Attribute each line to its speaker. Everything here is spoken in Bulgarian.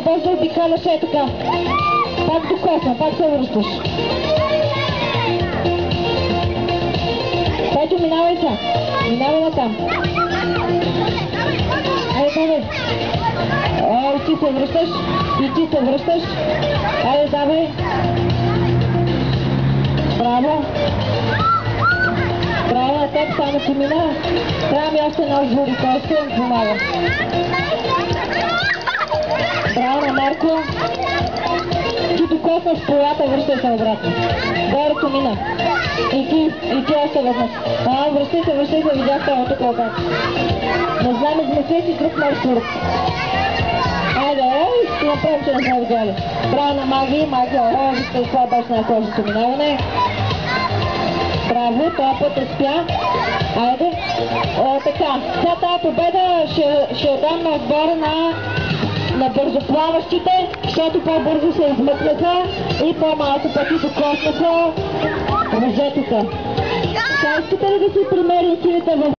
Speaker 1: без да обикаляш е така. Пак докосна, пак се връщаш. Петю, минавай са. Минавай натам. Айде, давай. И ти се връщаш. И ти се връщаш. Айде, давай. Браво. Браво на теб, само си мина. Трябва ми още едно жури, кой ще помага. Браво на Марко. Ти докоснаш полата, връщай се обратно. Горето мина. И ти още веднъж. Връщай се, видях това тук обратно. Не знам, измисли си друг маршрут. Айде, ще направим, че не сме видяли. Браво на Маги, вижте, това беше най-сложното минаване. Браво, този път успя. Айде. Така, сега тази победа ще отдам на отбора на бързоплаващите, защото по-бързо се измъкнаха и по-малко пъти докоснаха въжетата. Сега искате ли да си примерим силите в